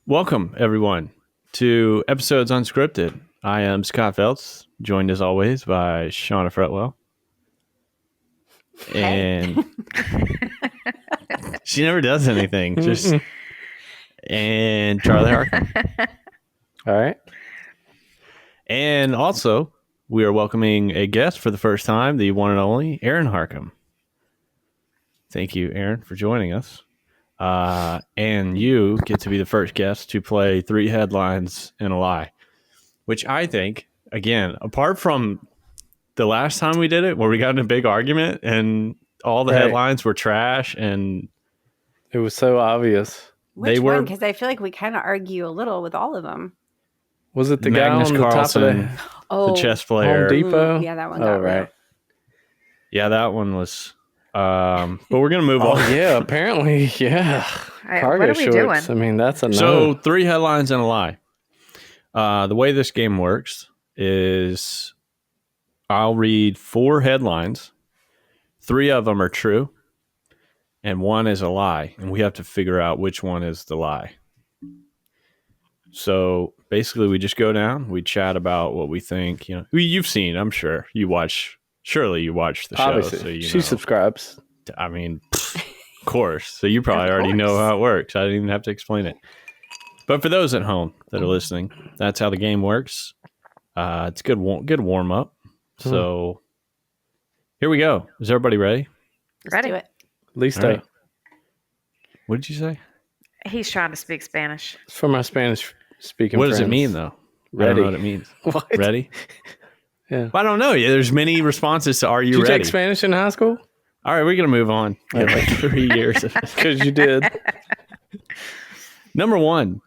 Welcome, everyone, to Episodes Unscripted. I am Scott Feltz, joined as always by Shauna Fretwell. And she never does anything. And Charlie Harcum. All right. And also, we are welcoming a guest for the first time, the one and only Erin Harcum. Thank you, Erin, for joining us. And you get to be the first guest to play 3 headlines and a lie, which I think, again, apart from the last time we did it, where we got in a big argument and all the headlines were trash and it was so obvious. Which one? Because I feel like we kind of argue a little with all of them. Was it the Magnus guy on Carlsen, the top of the chess player, Home Depot? Yeah, that one got real. Yeah, that one was. But we're gonna move on. Yeah, apparently, yeah. Right, Cargo what are we shorts. doing? I mean, that's a no. So 3 headlines and a lie. The way this game works is I'll read 4 headlines. 3 of them are true, and 1 is a lie, and we have to figure out which one is the lie. So basically, we just go down, we chat about what we think. You know, you've seen, I'm sure you watch. Surely you watch the show. Obviously, so she subscribes. I mean, of course. So you probably already know how it works. I didn't even have to explain it. But for those at home that are listening, that's how the game works. It's good warm up. So here we go. Is everybody ready? Ready? Do it. Listo. Right. What did you say? He's trying to speak Spanish. It's for my Spanish speaking What friends. does it mean, though? Ready. I don't know what it means. What? Ready? Yeah. I don't know. There's many responses to "Are you Did you ready?" take Spanish in high school? All right, we're gonna move on. We have like 3 years of it. Because you did. Number 1,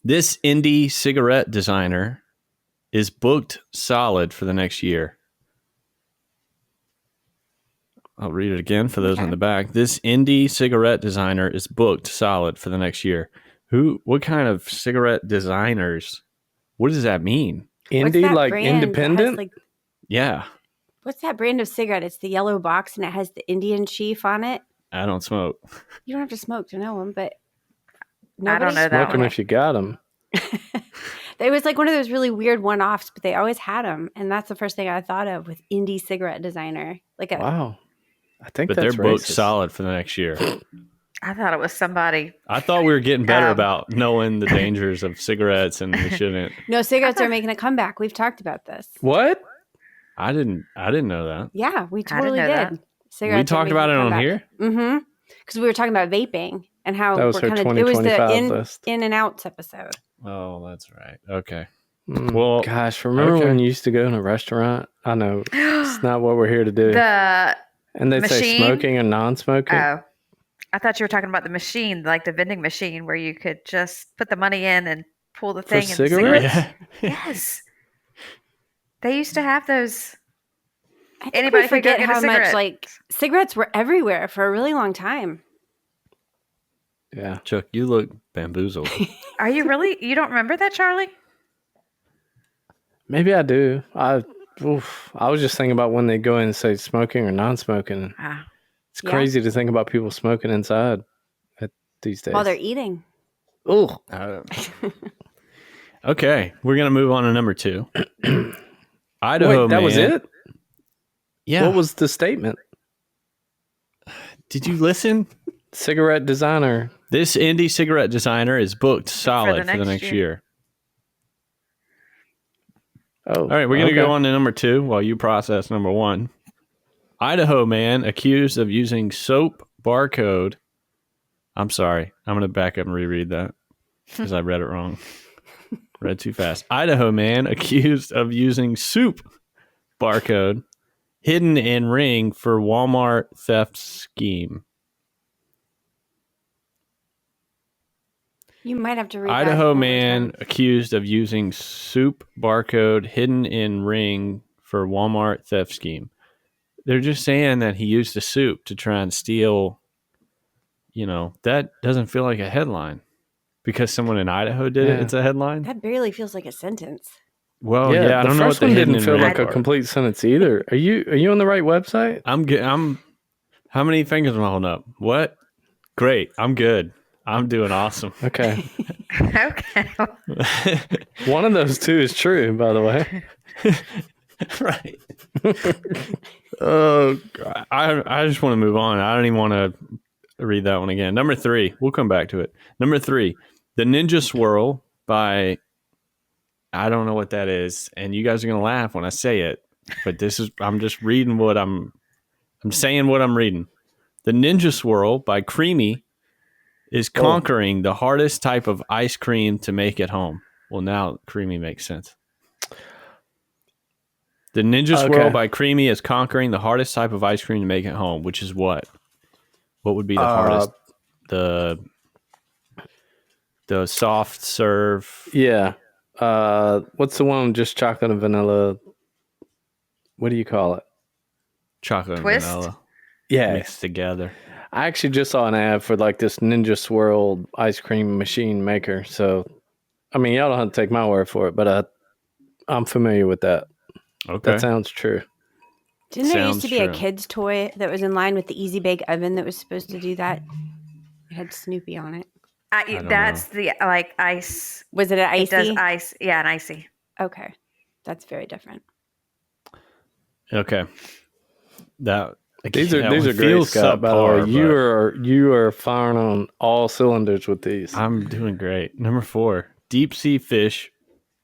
this indie cigarette designer is booked solid for the next year. I'll read it again for those in the back. This indie cigarette designer is booked solid for the next year. What kind of cigarette designers? What does that mean? Indie, like independent? Yeah. What's that brand of cigarette? It's the yellow box and it has the Indian chief on it. I don't smoke. You don't have to smoke to know them, but I don't know that Smoke them one. if you got them. It was like one of those really weird one-offs, but they always had them, and that's the first thing I thought of with indie cigarette designer. Wow. I think But that's they're booked racist. solid for the next year. I thought it was somebody. I thought we were getting better about knowing the dangers of cigarettes, and we shouldn't. No, cigarettes are making a comeback. We've talked about this. What? I didn't know that. Yeah, we I didn't totally know did. that. We talked about it on here. Mm-hmm. Because we were talking about vaping and how That was we're her kind of. It was the 2025 list. in and outs episode. Oh, that's right. Okay. Well, Well, gosh, remember okay. when you used to go in a restaurant? I know it's not what we're here to do. The And they say machine? smoking and non-smoking. oh, I thought you were talking about the machine, like the vending machine, where you could just put the money in and pull the thing. For and cigarettes? yeah. Yes, they used to have those. I think Anybody we could go forget get a how much cigarette. like cigarettes were everywhere for a really long time. Yeah. Chuck, you look bamboozled. Are you really? You don't remember that, Charlie? Maybe I do. I was just thinking about when they go in and say smoking or non-smoking. Ah, It's Yeah. crazy to think about people smoking inside these days. While they're eating. Oh, Okay, we're gonna move on to number 2. Idaho wait, that man. was it? Yeah. What was the statement? Did you listen? Cigarette designer. This indie cigarette designer is booked solid for the next year. Oh, All right, we're gonna go on to number 2 while you process number 1. Idaho man accused of using soap barcode. I'm sorry. I'm gonna back up and reread that because I read it wrong. Read too fast. Idaho man accused of using soup barcode hidden in ring for Walmart theft scheme. You might have to read that Idaho one more man time. accused of using soup barcode hidden in ring for Walmart theft scheme. They're just saying that he used the soup to try and steal. You know, that doesn't feel like a headline. Because someone in Idaho did it, Yeah. it's a headline? That barely feels like a sentence. Well, yeah, I the don't know what first the one hidden didn't in feel ring like a part. complete sentence either. Are you on the right website? I'm how many fingers am I holding up? What? Great. I'm good. I'm doing awesome. Okay. Okay. One of those two is true, by the way. Right. Oh, God. I just want to move on. I don't even want to read that one again. Number 3. We'll come back to it. Number 3. The Ninja Swirl by... I don't know what that is, and you guys are going to laugh when I say it, but I'm just reading what I'm saying what I'm reading. The Ninja Swirl by Creamy is conquering the hardest type of ice cream to make at home. Well, now Creamy makes sense. The Ninja Swirl by Creamy is conquering the hardest type of ice cream to make at home, which is what? What would be the hardest? The soft serve. Yeah. What's the one with just chocolate and vanilla? What do you call it? Chocolate Twist? and vanilla. Yeah. Mixed together. I actually just saw an ad for like this Ninja Swirl ice cream machine maker. So, I mean, y'all don't have to take my word for it, but I'm familiar with that. Okay. That sounds true. Didn't there used to be true. a kid's toy that was in line with the Easy Bake Oven that was supposed to do that? It had Snoopy on it. That's the like ice. Was it an icy? It does ice. Yeah, an icy. Okay. That's very different. Okay. These are great, Scott. By the way, you are firing on all cylinders with these. I'm doing great. Number 4, deep sea fish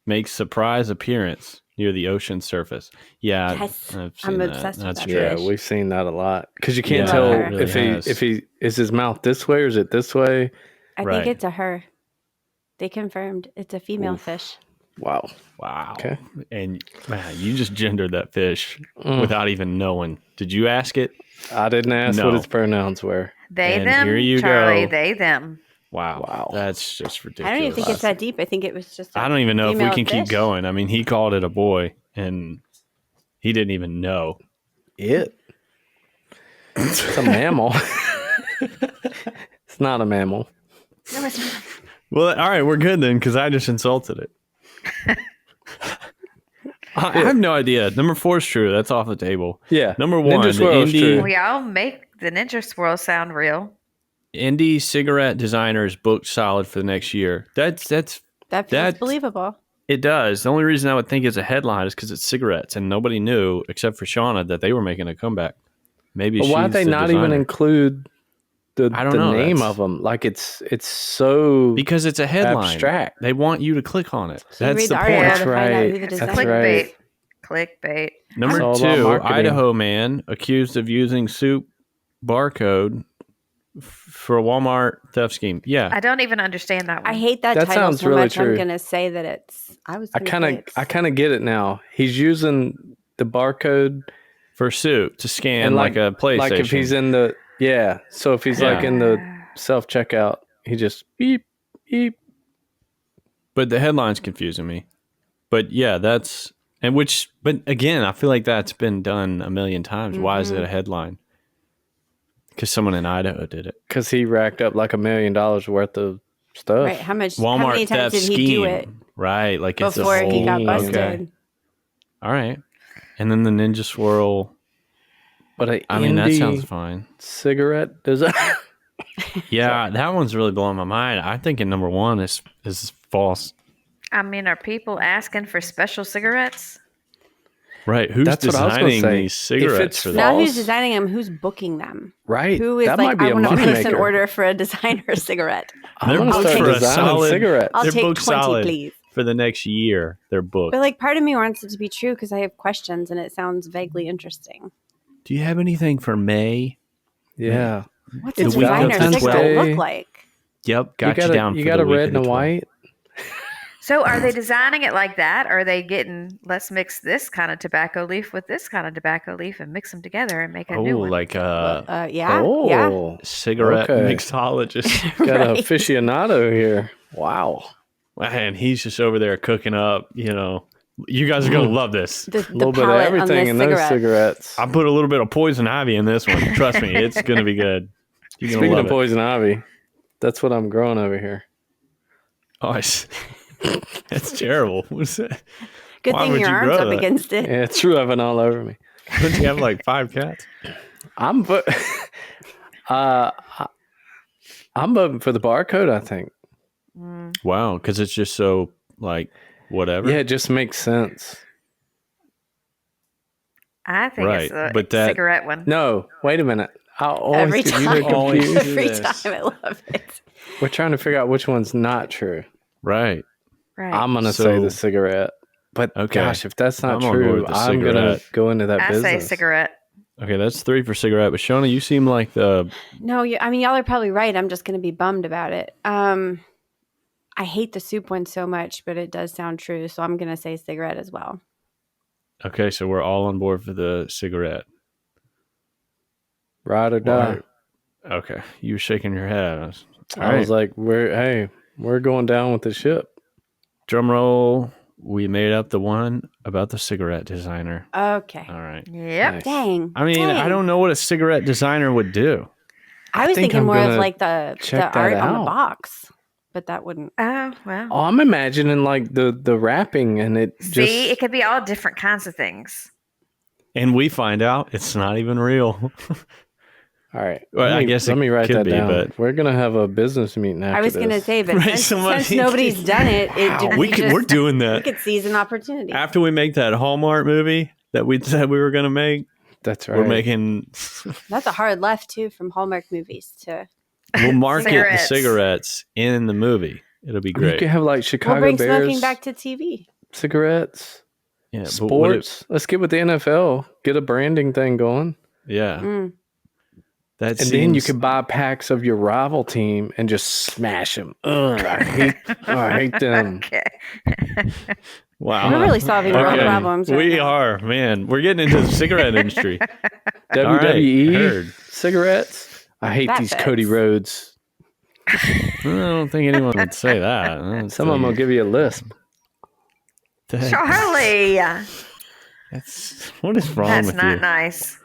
makes surprise appearance near the ocean surface. Yeah, Yes, I've seen I'm that. obsessed with That's that true. Yeah, fish. we've seen that a lot because you can't Yeah, tell it really if he is his mouth this way or is it this way. I Right. think it's a her. They confirmed it's a female fish. Wow. Wow. Okay. And man, you just gendered that fish without even knowing. Did you ask it? I didn't ask No. what his pronouns were. They, And them, here you Charlie, go. they, them. Wow. That's just ridiculous. I don't even think it's that deep. I think it was just. I don't even know if we female can keep fish. going. I mean, he called it a boy, and he didn't even know. It's a mammal. It's not a mammal. No, it's not. Well, all right, we're good then, because I just insulted it. I have no idea. Number 4 is true. That's off the table. Yeah. Number 1, Ninja the Swirl is true. We all make the Ninja Swirl sound real. indie cigarette designers booked solid for the next year. That feels Believable. It does. The only reason I would think it's a headline is because it's cigarettes, and nobody knew except for Shauna that they were making a comeback. Maybe But why'd she's they the not designer. even include the I don't know. name That's- of them? Like it's so Because it's a headline. abstract. They want you to click on it. So you That's read the the point. article That's to find out right. who the It's designer That's is. right. Clickbait. Number It's all 2, about marketing. Idaho man accused of using soup barcode for a Walmart theft scheme. Yeah. I don't even understand that one. I hate that, That title sounds so really much. true. I'm gonna say that it's. I kind of get it now. He's using the barcode for soup to scan and like a PlayStation. Like if he's in the so if he's like in the self checkout, he just beep beep. But the headline's confusing me. But yeah, but again, I feel like that's been done a million times. Why is it a headline? Because someone in Idaho did it. Because he racked up like $1 million worth of stuff. Right. How Walmart many times theft did he scheme. do it Right. Like it's a before he got whole- busted? Okay. All right. And then the Ninja Swirl. But That sounds fine. cigarette design. Yeah, that one's really blowing my mind. I'm thinking number 1 is false. I mean, are people asking for special cigarettes? Right. Who's That's what I was gonna designing say. these If cigarettes it's for Now that? who's False. designing them? Who's booking them? Right. Who is that like, might be I a want to place an moneymaker. order for a designer cigarette. I'm They're gonna booked start for a designing solid- cigarettes. I'll They're take booked 20, solid. please. For the next year, they're booked. But like, part of me wants it to be true because I have questions and it sounds vaguely interesting. Do you have anything for May? Yeah. What's It's a designer Valentine's cigarette Day. look like? Yep, got you, down. You for got the a week red of the and a 12th. white. So are they designing it like that? Or are they getting, let's mix this kind of tobacco leaf with this kind of tobacco leaf and mix them together and make a new one? Like Yeah. Yeah. Oh, cigarette Okay. mixologist. got Right. a aficionado here. Wow. And he's just over there cooking up, You guys are going to love this. The A little bit of palette on everything this in those cigarette. cigarettes. I put a little bit of poison ivy in this one. Trust me, it's going to be good. You're going to Speaking love of poison ivy, that's what I'm growing over here. That's terrible. What's that? Good Why thing would your you arm's grow up that? against it. Yeah, it's true. I've been all over me. Don't you have like 5 cats? I'm I'm voting for the barcode, I think. Wow, because it's just so like whatever. Yeah, it just makes sense. I think Right, it's the but that- cigarette one. No, wait a minute. I'll always Every get you time. confused. Every this. time. I love it. We're trying to figure out which one's not true. Right. Right. I'm gonna So- say the cigarette. But Okay. gosh, if that's not I'm on board true, with the I'm gonna cigarette. go into that I business. say cigarette. Okay, that's 3 for cigarette. But Shauna, you seem like the No, I mean, y'all are probably right. I'm just going to be bummed about it. I hate the soup one so much, but it does sound true. So I'm going to say cigarette as well. okay. So we're all on board for the cigarette. Ride or die. Right. Okay, you were shaking your head. All I was right. like, we're going down with the ship. Drum roll. We made up the one about the cigarette designer. Okay. All right. Yep. Nice. Dang. I mean, I Dang. don't know what a cigarette designer would do. I was think thinking I'm more of gonna like the check that art on out. the box, but that wouldn't. Oh, well. Oh, I'm imagining like the wrapping and it See, just it could be all different kinds of things. And we find out it's not even real. all right. Well, I guess let it me write could that be, down. but- We're gonna have a business meeting after I was this. going to say, but Right, since nobody's done it, Wow, we're doing we that. could seize an opportunity. After we make that Hallmark movie that we said we were going to make, That's right. we're making. That's a hard left too from Hallmark movies to. We'll market the Cigarettes. cigarettes in the movie. It'll be You great. could have like We'll Chicago bring Bears smoking back to TV. cigarettes, Yeah, but would it- sports. Let's get with the NFL. Get a branding thing going. yeah, Mm. that And then you seems- could buy packs of your rival team and just smash them. Ugh, I hate them. Okay. Wow. We're really solving world Okay. problems. Right We now. are, man. We're getting into the cigarette industry. WWE heard. cigarettes. I hate That these fits. Cody Rhodes. I don't think anyone would say that. Some of them will give you a lisp. Charlie. That's what is wrong That's with not you? nice.